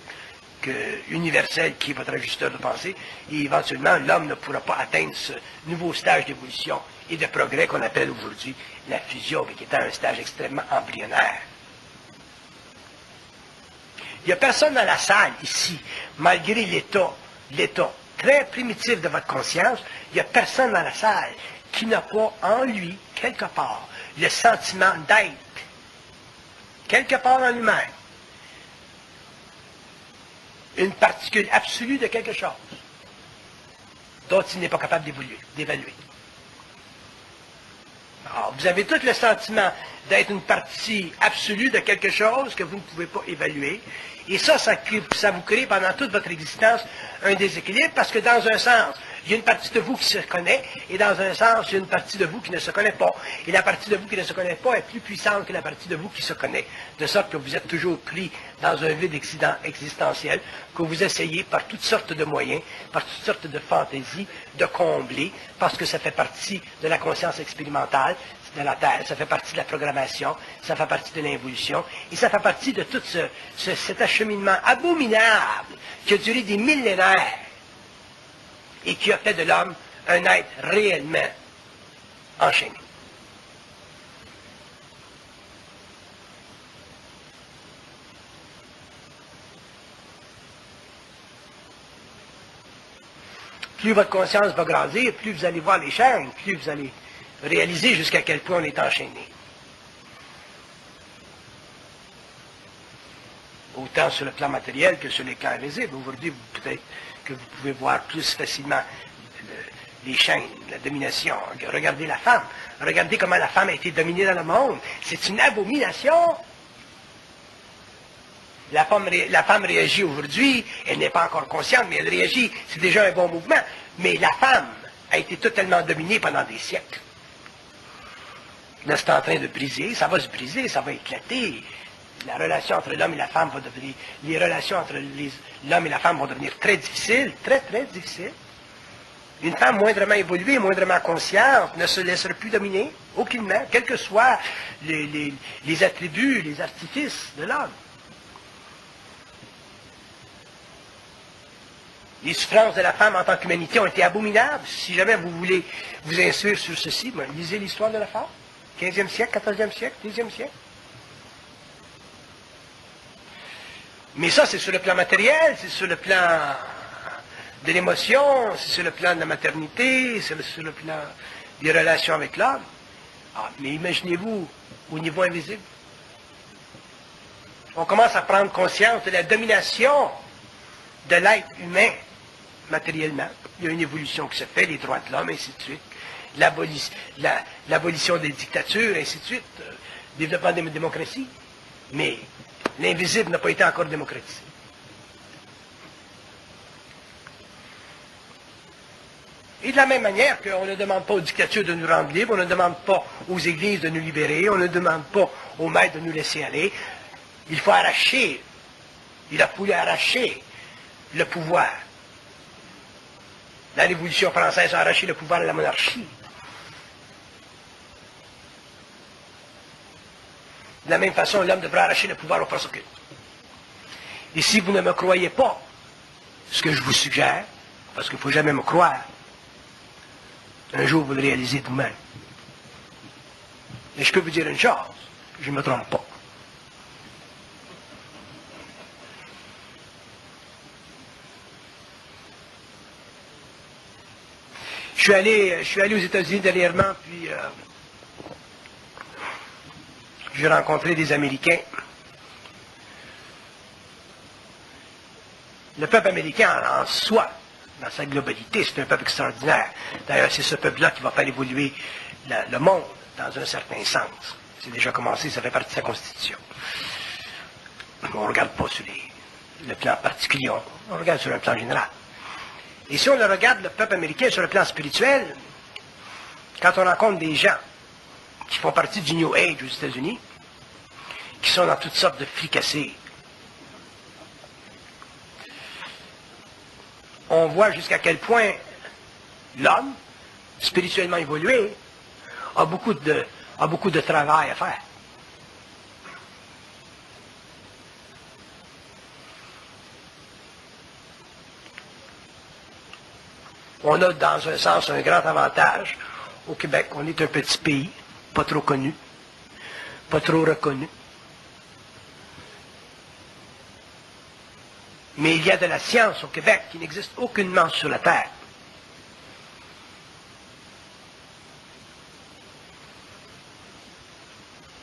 universel qui est votre ajusteur de pensée, et éventuellement l'homme ne pourra pas atteindre ce nouveau stage d'évolution et de progrès qu'on appelle aujourd'hui la fusion, mais qui est un stage extrêmement embryonnaire. Il n'y a personne dans la salle ici, malgré l'état très primitif de votre conscience, il n'y a personne dans la salle qui n'a pas en lui, quelque part, le sentiment d'être, quelque part en lui-même, une particule absolue de quelque chose dont il n'est pas capable d'évaluer. Alors, vous avez tout le sentiment d'être une partie absolue de quelque chose que vous ne pouvez pas évaluer. Et ça vous crée pendant toute votre existence un déséquilibre, parce que dans un sens, il y a une partie de vous qui se connaît, et dans un sens, il y a une partie de vous qui ne se connaît pas. Et la partie de vous qui ne se connaît pas est plus puissante que la partie de vous qui se connaît. De sorte que vous êtes toujours pris dans un vide existentiel que vous essayez par toutes sortes de moyens, par toutes sortes de fantaisies, de combler, parce que ça fait partie de la conscience expérimentale de la Terre, ça fait partie de la programmation, ça fait partie de l'involution, et ça fait partie de tout cet acheminement abominable qui a duré des millénaires et qui a fait de l'homme un être réellement enchaîné. Plus votre conscience va grandir, plus vous allez voir les chaînes, plus vous allez réaliser jusqu'à quel point on est enchaîné. Autant sur le plan matériel que sur les plans invisibles. Aujourd'hui, peut-être que vous pouvez voir plus facilement les chaînes, la domination. Regardez la femme. Regardez comment la femme a été dominée dans le monde. C'est une abomination. La femme réagit aujourd'hui, elle n'est pas encore consciente, mais elle réagit. C'est déjà un bon mouvement. Mais la femme a été totalement dominée pendant des siècles. Là, c'est en train de briser, ça va se briser, ça va éclater. La relation entre l'homme et la femme va devenir... Les relations entre l'homme et la femme vont devenir très difficiles, très, très difficiles. Une femme moindrement évoluée, moindrement consciente, ne se laissera plus dominer, aucunement, quels que soient les attributs, les artifices de l'homme. Les souffrances de la femme en tant qu'humanité ont été abominables. Si jamais vous voulez vous instruire sur ceci, lisez l'histoire de la femme. 15e siècle, 14e siècle, 10e siècle. Mais ça, c'est sur le plan matériel, c'est sur le plan de l'émotion, c'est sur le plan de la maternité, c'est sur le plan des relations avec l'homme. Ah, mais imaginez-vous au niveau invisible. On commence à prendre conscience de la domination de l'être humain matériellement. Il y a une évolution qui se fait, les droits de l'homme, ainsi de suite. L'abolition des dictatures, ainsi de suite. Développement des démocraties. Mais l'invisible n'a pas été encore démocratisé. Et de la même manière qu'on ne demande pas aux dictatures de nous rendre libres, on ne demande pas aux églises de nous libérer, on ne demande pas aux maîtres de nous laisser aller. Il faut arracher, il a voulu arracher le pouvoir. La Révolution française a arraché le pouvoir à la monarchie. De la même façon, l'homme devra arracher le pouvoir au prosécuteur. Et si vous ne me croyez pas, ce que je vous suggère, parce qu'il ne faut jamais me croire, un jour vous le réalisez vous-même. Mais je peux vous dire une chose, je ne me trompe pas. Je suis allé aux États-Unis dernièrement, puis j'ai rencontré des Américains. Le peuple américain en soi, dans sa globalité, c'est un peuple extraordinaire. D'ailleurs, c'est ce peuple-là qui va faire évoluer le monde dans un certain sens. C'est déjà commencé, ça fait partie de sa constitution. On ne regarde pas sur le plan particulier, on regarde sur un plan général. Et si on le regarde, le peuple américain, sur le plan spirituel, quand on rencontre des gens qui font partie du New Age aux États-Unis, qui sont dans toutes sortes de fricassés, on voit jusqu'à quel point l'homme, spirituellement évolué, a beaucoup de travail à faire. On a dans un sens un grand avantage. Au Québec, on est un petit pays, pas trop connu, pas trop reconnu. Mais il y a de la science au Québec qui n'existe aucunement sur la Terre.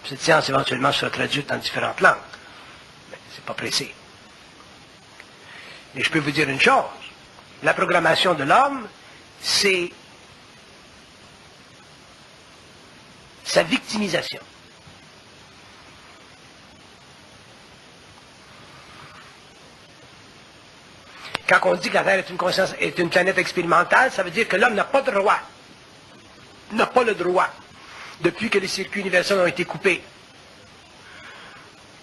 Cette science éventuellement sera traduite en différentes langues. Mais c'est pas pressé. Mais je peux vous dire une chose. La programmation de l'homme, c'est sa victimisation. Quand on dit que la Terre est une conscience, est une planète expérimentale, ça veut dire que l'homme n'a pas le droit, depuis que les circuits universels ont été coupés,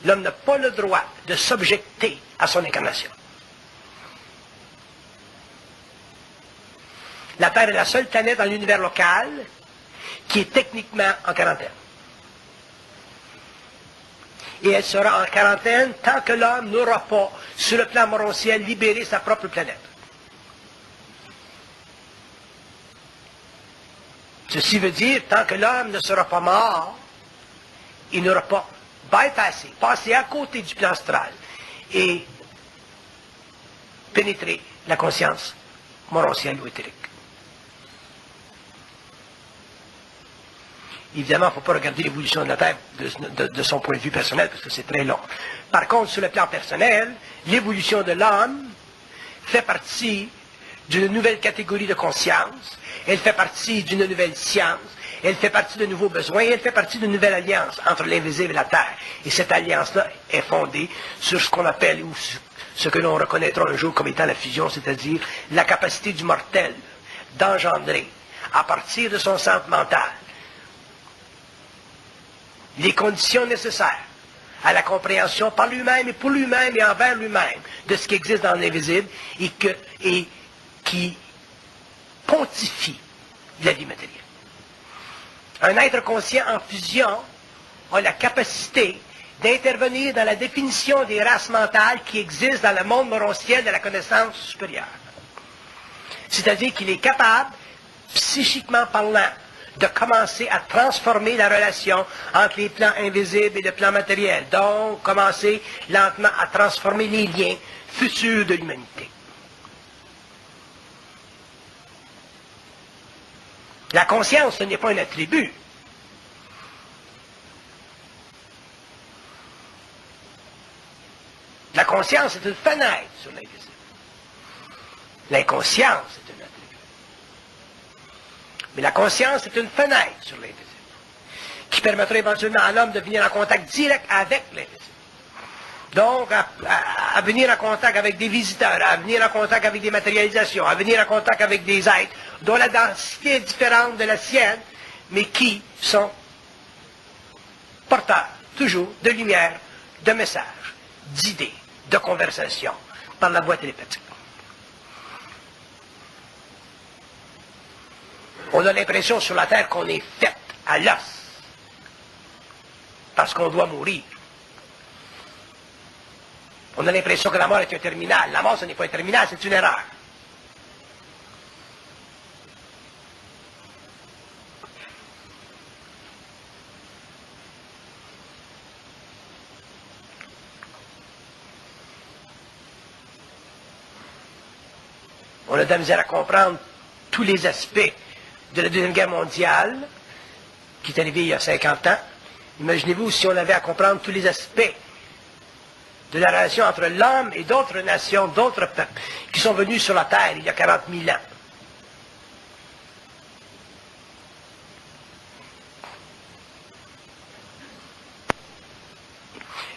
l'homme n'a pas le droit de s'objecter à son incarnation. La Terre est la seule planète dans l'univers local qui est techniquement en quarantaine. Et elle sera en quarantaine tant que l'homme n'aura pas, sur le plan morontiel, libéré sa propre planète. Ceci veut dire, tant que l'homme ne sera pas mort, il n'aura pas passé à côté du plan astral et pénétré la conscience morontielle ou éthérique. Évidemment, il ne faut pas regarder l'évolution de la Terre de son point de vue personnel, parce que c'est très long. Par contre, sur le plan personnel, l'évolution de l'homme fait partie d'une nouvelle catégorie de conscience, elle fait partie d'une nouvelle science, elle fait partie de nouveaux besoins, elle fait partie d'une nouvelle alliance entre l'invisible et la Terre. Et cette alliance-là est fondée sur ce qu'on appelle, ou ce que l'on reconnaîtra un jour comme étant la fusion, c'est-à-dire la capacité du mortel d'engendrer, à partir de son centre mental, les conditions nécessaires à la compréhension par lui-même et pour lui-même et envers lui-même de ce qui existe dans l'invisible et qui pontifie la vie matérielle. Un être conscient en fusion a la capacité d'intervenir dans la définition des races mentales qui existent dans le monde morontiel de la connaissance supérieure. C'est-à-dire qu'il est capable, psychiquement parlant, de commencer à transformer la relation entre les plans invisibles et le plan matériel. Donc, commencer lentement à transformer les liens futurs de l'humanité. La conscience, ce n'est pas un attribut. La conscience est une fenêtre sur l'invisible. L'inconscience est un attribut. Mais la conscience est une fenêtre sur l'invisible, qui permettra éventuellement à l'homme de venir en contact direct avec l'invisible. Donc, à venir en contact avec des visiteurs, à venir en contact avec des matérialisations, à venir en contact avec des êtres dont la densité est différente de la sienne, mais qui sont porteurs, toujours, de lumière, de messages, d'idées, de conversations, par la voie télépathique. On a l'impression sur la Terre qu'on est fait à l'os, parce qu'on doit mourir. On a l'impression que la mort est un terminal. La mort, ce n'est pas un terminal, c'est une erreur. On a de la misère à comprendre tous les aspects de la Deuxième Guerre mondiale, qui est arrivée il y a 50 ans. Imaginez-vous si on avait à comprendre tous les aspects de la relation entre l'homme et d'autres nations, d'autres peuples, qui sont venus sur la Terre il y a 40 000 ans.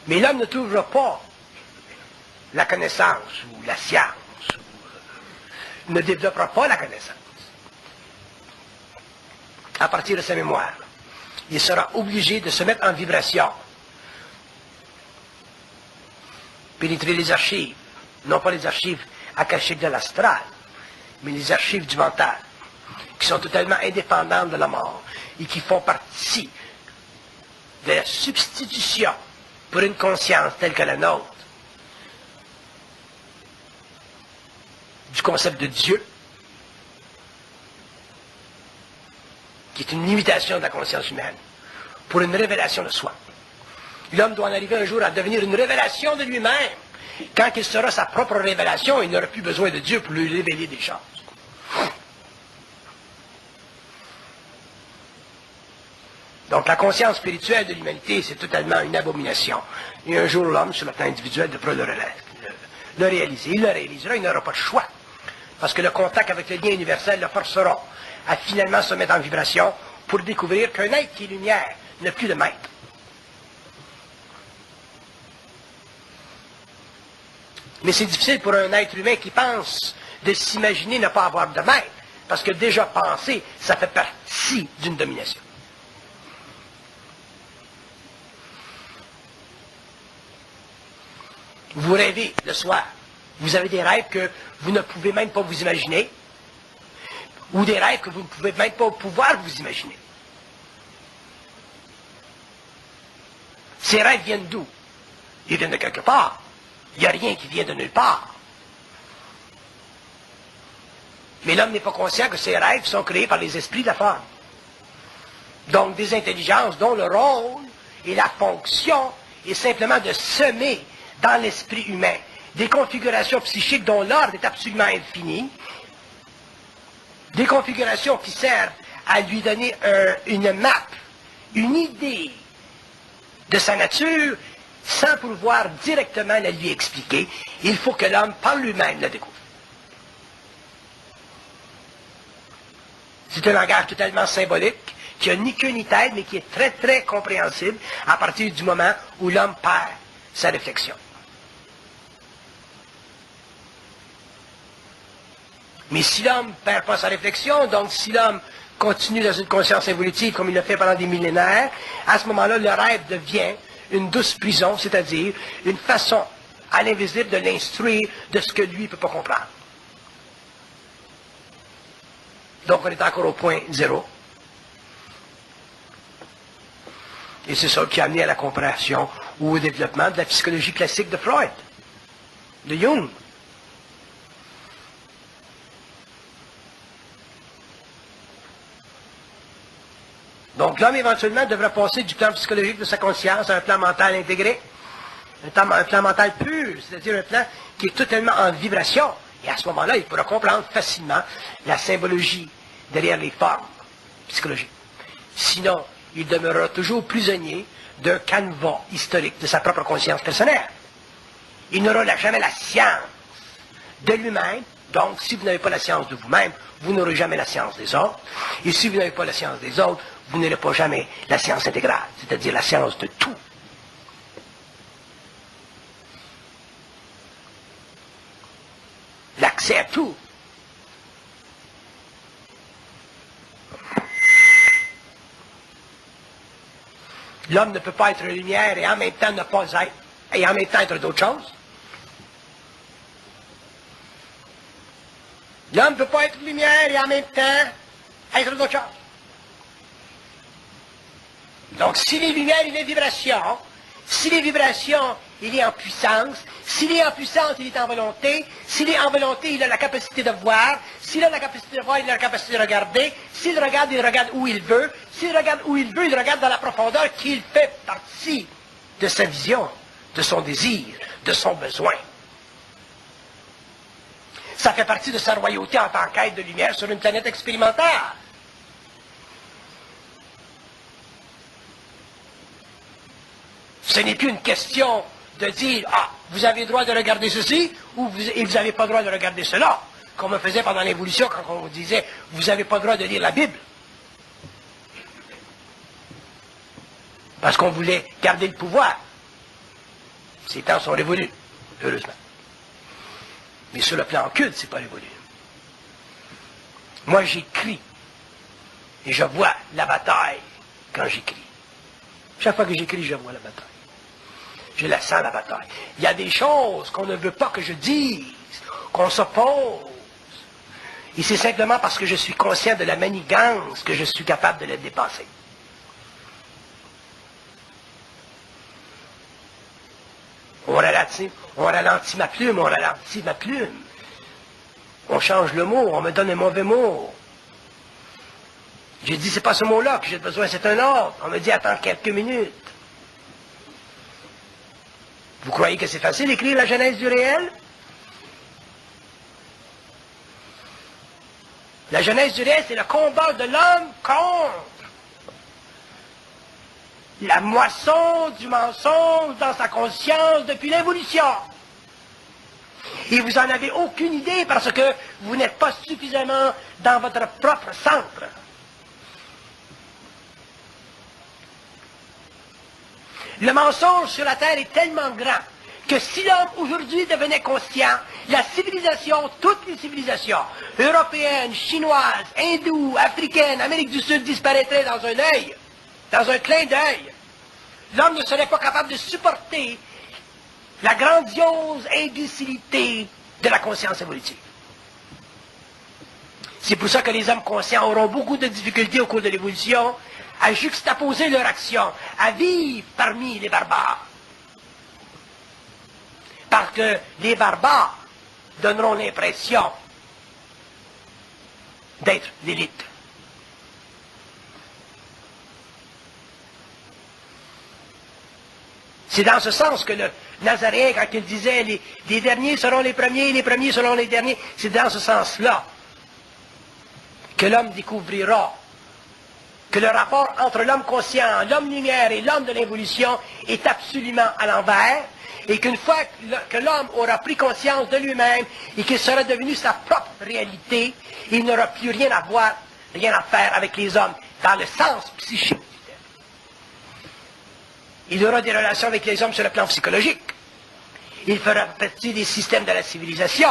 Mais l'homme ne trouvera pas la connaissance ou la science, ne développera pas la connaissance à partir de sa mémoire. Il sera obligé de se mettre en vibration, pénétrer les archives, non pas les archives akashiques de l'astral, mais les archives du mental, qui sont totalement indépendantes de la mort et qui font partie de la substitution pour une conscience telle que la nôtre du concept de Dieu, qui est une limitation de la conscience humaine, pour une révélation de soi. L'homme doit en arriver un jour à devenir une révélation de lui-même. Quand il sera sa propre révélation, il n'aura plus besoin de Dieu pour lui révéler des choses. Donc la conscience spirituelle de l'humanité, c'est totalement une abomination. Et un jour, l'homme, sur le plan individuel, devra le réaliser. Il le réalisera, il n'aura pas de choix. Parce que le contact avec le lien universel le forcera à finalement se mettre en vibration pour découvrir qu'un être qui est lumière n'a plus de maître. Mais c'est difficile pour un être humain qui pense de s'imaginer ne pas avoir de maître. Parce que déjà penser, ça fait partie d'une domination. Vous rêvez le soir. Vous avez des rêves que vous ne pouvez même pas vous imaginer. Ou des rêves que vous ne pouvez même pas pouvoir vous imaginer. Ces rêves viennent d'où? Ils viennent de quelque part. Il n'y a rien qui vient de nulle part. Mais l'homme n'est pas conscient que ces rêves sont créés par les esprits de la forme. Donc des intelligences dont le rôle et la fonction est simplement de semer dans l'esprit humain des configurations psychiques dont l'ordre est absolument infini, des configurations qui servent à lui donner une map, une idée de sa nature, sans pouvoir directement la lui expliquer. Il faut que l'homme, par lui-même, la découvre. C'est un langage totalement symbolique, qui n'a ni queue ni tête, mais qui est très, très compréhensible à partir du moment où l'homme perd sa réflexion. Mais si l'homme ne perd pas sa réflexion, donc si l'homme continue dans une conscience évolutive comme il l'a fait pendant des millénaires, à ce moment-là, le rêve devient une douce prison, c'est-à-dire une façon à l'invisible de l'instruire de ce que lui ne peut pas comprendre. Donc on est encore au point zéro. Et c'est ça qui a amené à la compréhension ou au développement de la psychologie classique de Freud, de Jung. Donc l'homme éventuellement devra passer du plan psychologique de sa conscience à un plan mental intégré, un plan mental pur, c'est-à-dire un plan qui est totalement en vibration. Et à ce moment-là, il pourra comprendre facilement la symbologie derrière les formes psychologiques. Sinon, il demeurera toujours prisonnier d'un canevas historique de sa propre conscience personnelle. Il n'aura jamais la science de lui-même. Donc, si vous n'avez pas la science de vous-même, vous n'aurez jamais la science des autres. Et si vous n'avez pas la science des autres, vous n'aurez pas jamais la science intégrale, c'est-à-dire la science de tout. L'accès à tout. L'homme ne peut pas être lumière et en même temps ne pas être, et en même temps être d'autres choses. L'homme ne peut pas être lumière et en même temps être d'autres choses. Donc, s'il est lumière, il est vibration. S'il est vibration, il est en puissance. S'il est en puissance, il est en volonté. S'il est en volonté, il a la capacité de voir. S'il a la capacité de voir, il a la capacité de regarder. S'il regarde où il veut. S'il regarde où il veut, il regarde dans la profondeur qu'il fait partie de sa vision, de son désir, de son besoin. Ça fait partie de sa royauté en tant qu'être de lumière sur une planète expérimentale. Ce n'est plus une question de dire « Ah, vous avez le droit de regarder ceci et vous n'avez pas le droit de regarder cela », comme on faisait pendant l'évolution quand on disait « Vous n'avez pas le droit de lire la Bible ». Parce qu'on voulait garder le pouvoir. Ces temps sont révolus, heureusement. Mais sur le plan occulte, c'est pas révolu. Moi, j'écris et je vois la bataille quand j'écris. Chaque fois que j'écris, je vois la bataille. Je la sens, la bataille. Il y a des choses qu'on ne veut pas que je dise, qu'on s'oppose. Et c'est simplement parce que je suis conscient de la manigance que je suis capable de la dépasser. On ralentit ma plume, on ralentit ma plume. On change le mot, on me donne un mauvais mot. J'ai dit, c'est pas ce mot-là que j'ai besoin, c'est un autre. On me dit, attends quelques minutes. Vous croyez que c'est facile d'écrire la genèse du réel? La genèse du réel, c'est le combat de l'homme contre la moisson du mensonge dans sa conscience depuis l'évolution. Et vous n'en avez aucune idée parce que vous n'êtes pas suffisamment dans votre propre centre. Le mensonge sur la terre est tellement grand que si l'homme aujourd'hui devenait conscient, la civilisation, toutes les civilisations, européennes, chinoises, hindoues, africaines, Amérique du Sud, disparaîtraient dans un œil, dans un clin d'œil. L'homme ne serait pas capable de supporter la grandiose imbécilité de la conscience évolutive. C'est pour ça que les hommes conscients auront beaucoup de difficultés au cours de l'évolution à juxtaposer leur action, à vivre parmi les barbares. Parce que les barbares donneront l'impression d'être l'élite. C'est dans ce sens que le Nazaréen, quand il disait les derniers seront les premiers seront les derniers, c'est dans ce sens-là que l'homme découvrira que le rapport entre l'homme conscient, l'homme lumière et l'homme de l'évolution est absolument à l'envers, et qu'une fois que l'homme aura pris conscience de lui-même et qu'il sera devenu sa propre réalité, il n'aura plus rien à voir, rien à faire avec les hommes dans le sens psychique. Il aura des relations avec les hommes sur le plan psychologique. Il fera partie des systèmes de la civilisation,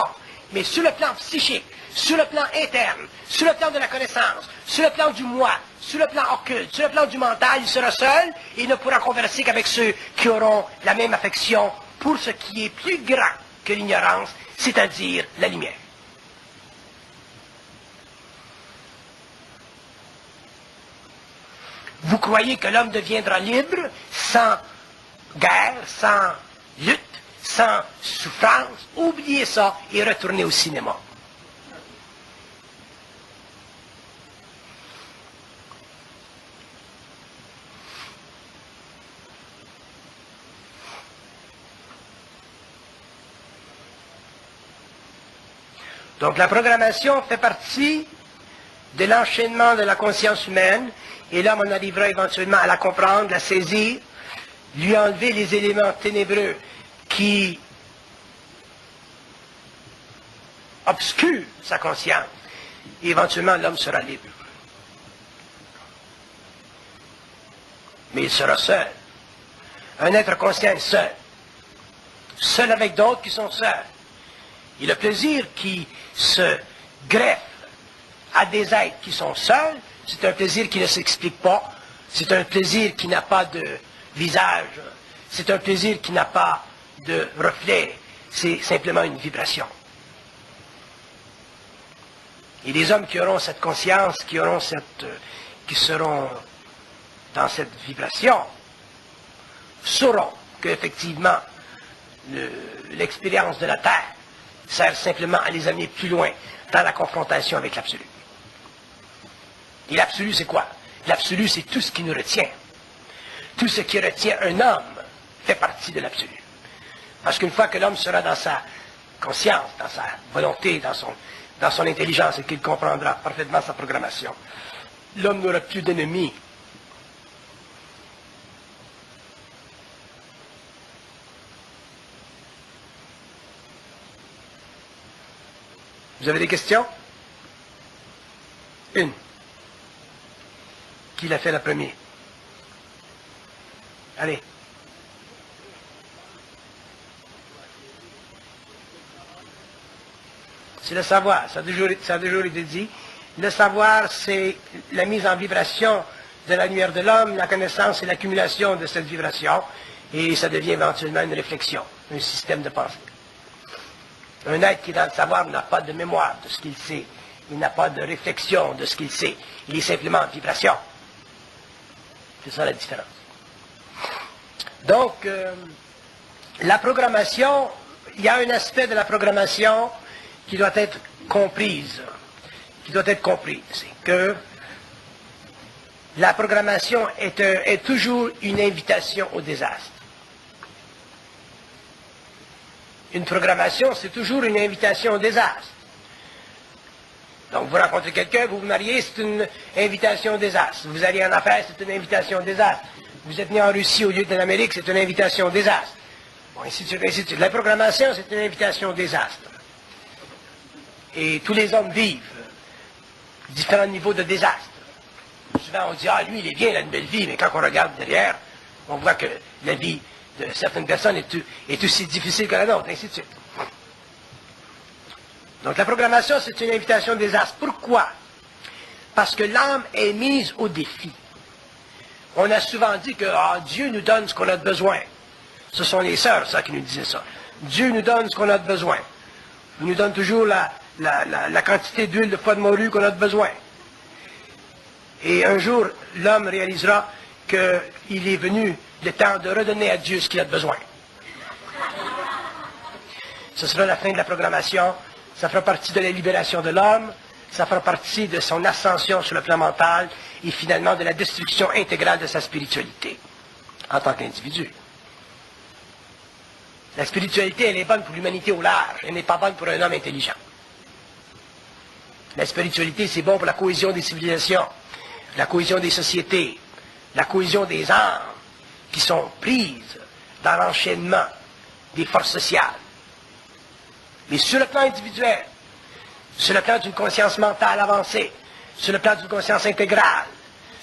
mais sur le plan psychique, sur le plan interne, sur le plan de la connaissance, sur le plan du moi, sur le plan occulte, sur le plan du mental, il sera seul et il ne pourra converser qu'avec ceux qui auront la même affection pour ce qui est plus grand que l'ignorance, c'est-à-dire la lumière. Vous croyez que l'homme deviendra libre sans guerre, sans lutte, sans souffrance? Oubliez ça et retournez au cinéma. Donc la programmation fait partie de l'enchaînement de la conscience humaine, et là on arrivera éventuellement à la comprendre, la saisir, lui enlever les éléments ténébreux qui obscurent sa conscience, et éventuellement l'homme sera libre. Mais il sera seul. Un être conscient est seul. Seul avec d'autres qui sont seuls. Et le plaisir qui se greffe à des êtres qui sont seuls, c'est un plaisir qui ne s'explique pas, c'est un plaisir qui n'a pas de visage, c'est un plaisir qui n'a pas de reflet, c'est simplement une vibration. Et les hommes qui auront cette conscience, qui seront dans cette vibration, sauront qu'effectivement, l'expérience de la Terre sert simplement à les amener plus loin dans la confrontation avec l'absolu. Et l'absolu, c'est quoi? L'absolu, c'est tout ce qui nous retient. Tout ce qui retient un homme fait partie de l'absolu. Parce qu'une fois que l'homme sera dans sa conscience, dans sa volonté, dans son intelligence, et qu'il comprendra parfaitement sa programmation, l'homme n'aura plus d'ennemis. Vous avez des questions? Une. Qui l'a fait la première? Allez. C'est le savoir, ça a toujours été dit. Le savoir, c'est la mise en vibration de la lumière de l'homme, la connaissance, c'est l'accumulation de cette vibration, et ça devient éventuellement une réflexion, un système de pensée. Un être qui est dans le savoir n'a pas de mémoire de ce qu'il sait. Il n'a pas de réflexion de ce qu'il sait. Il est simplement en vibration. C'est ça la différence. Donc, la programmation, il y a un aspect de la programmation qui doit être comprise. C'est que la programmation est toujours une invitation au désastre. Une programmation, c'est toujours une invitation au désastre. Donc, vous rencontrez quelqu'un, vous vous mariez, c'est une invitation au désastre. Vous allez en affaires, c'est une invitation au désastre. Vous êtes né en Russie au lieu de l'Amérique, c'est une invitation au désastre. Bon, ainsi de suite, ainsi de suite. La programmation, c'est une invitation au désastre. Et tous les hommes vivent différents niveaux de désastre. Souvent, on dit, ah, lui, il est bien, il a une belle vie, mais quand on regarde derrière, on voit que la vie de certaines personnes est aussi difficile que la nôtre, ainsi de suite. Donc la programmation, c'est une invitation au désastre. Pourquoi? Parce que l'âme est mise au défi. On a souvent dit que Dieu nous donne ce qu'on a besoin. Ce sont les sœurs, ça, qui nous disaient ça. Dieu nous donne ce qu'on a besoin. Il nous donne toujours la quantité d'huile de foie de morue qu'on a besoin. Et un jour, l'homme réalisera qu'il est venu le temps de redonner à Dieu ce qu'il a besoin. Ce sera la fin de la programmation. Ça fera partie de la libération de l'homme. Ça fera partie de son ascension sur le plan mental et finalement de la destruction intégrale de sa spiritualité en tant qu'individu. La spiritualité, elle est bonne pour l'humanité au large. Elle n'est pas bonne pour un homme intelligent. La spiritualité, c'est bon pour la cohésion des civilisations, la cohésion des sociétés, la cohésion des âmes qui sont prises dans l'enchaînement des forces sociales. Mais sur le plan individuel, sur le plan d'une conscience mentale avancée, sur le plan d'une conscience intégrale,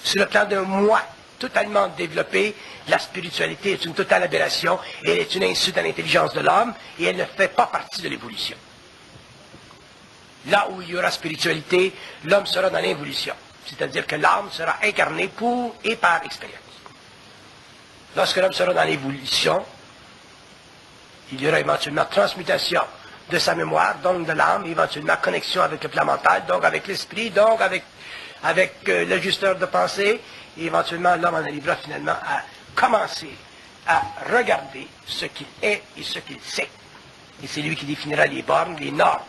sur le plan d'un moi totalement développé, la spiritualité est une totale aberration, et elle est une insulte à l'intelligence de l'homme, et elle ne fait pas partie de l'évolution. Là où il y aura spiritualité, l'homme sera dans l'involution. C'est-à-dire que l'âme sera incarnée pour et par expérience. Lorsque l'homme sera dans l'évolution, il y aura éventuellement transmutation de sa mémoire, donc de l'âme, éventuellement connexion avec le plan mental, donc avec l'esprit, donc avec l'ajusteur de pensée, et éventuellement l'homme en arrivera finalement à commencer à regarder ce qu'il est et ce qu'il sait. Et c'est lui qui définira les bornes, les normes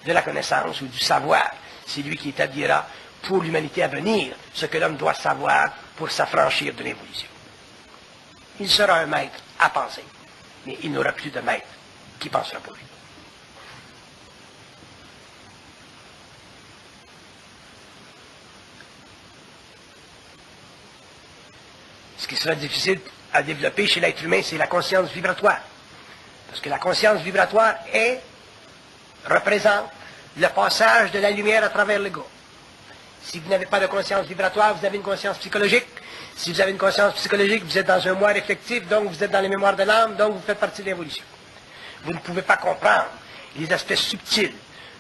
de la connaissance ou du savoir. C'est lui qui établira pour l'humanité à venir ce que l'homme doit savoir pour s'affranchir de l'évolution. Il sera un maître à penser, mais il n'aura plus de maître qui pensera pour lui. Ce qui sera difficile à développer chez l'être humain, c'est la conscience vibratoire. Parce que la conscience vibratoire représente le passage de la lumière à travers l'ego. Si vous n'avez pas de conscience vibratoire, vous avez une conscience psychologique. Si vous avez une conscience psychologique, vous êtes dans un moi réflectif, donc vous êtes dans les mémoires de l'âme, donc vous faites partie de l'évolution. Vous ne pouvez pas comprendre les aspects subtils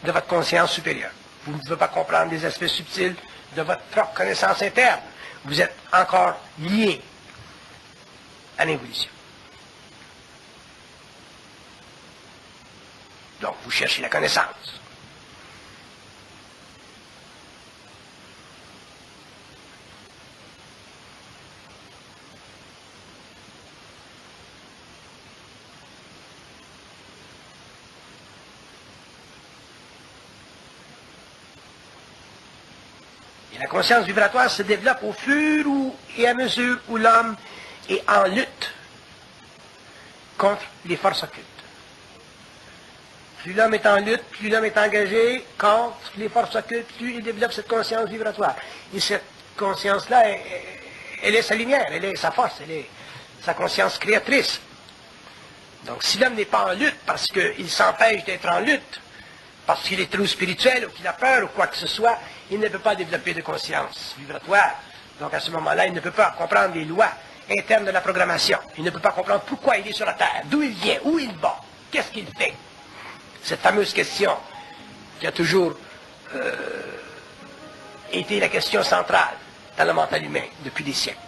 de votre conscience supérieure. Vous ne pouvez pas comprendre les aspects subtils de votre propre connaissance interne. Vous êtes encore lié à l'évolution. Donc, vous cherchez la connaissance. Et la conscience vibratoire se développe au fur et à mesure où l'homme est en lutte contre les forces occultes. Plus l'homme est en lutte, plus l'homme est engagé contre les forces occultes, plus il développe cette conscience vibratoire. Et cette conscience-là, elle est sa lumière, elle est sa force, elle est sa conscience créatrice. Donc si l'homme n'est pas en lutte parce qu'il s'empêche d'être en lutte, parce qu'il est trop spirituel ou qu'il a peur ou quoi que ce soit, il ne peut pas développer de conscience vibratoire. Donc à ce moment-là, il ne peut pas comprendre les lois internes de la programmation. Il ne peut pas comprendre pourquoi il est sur la Terre, d'où il vient, où il va, qu'est-ce qu'il fait. Cette fameuse question qui a toujours été la question centrale dans le mental humain depuis des siècles.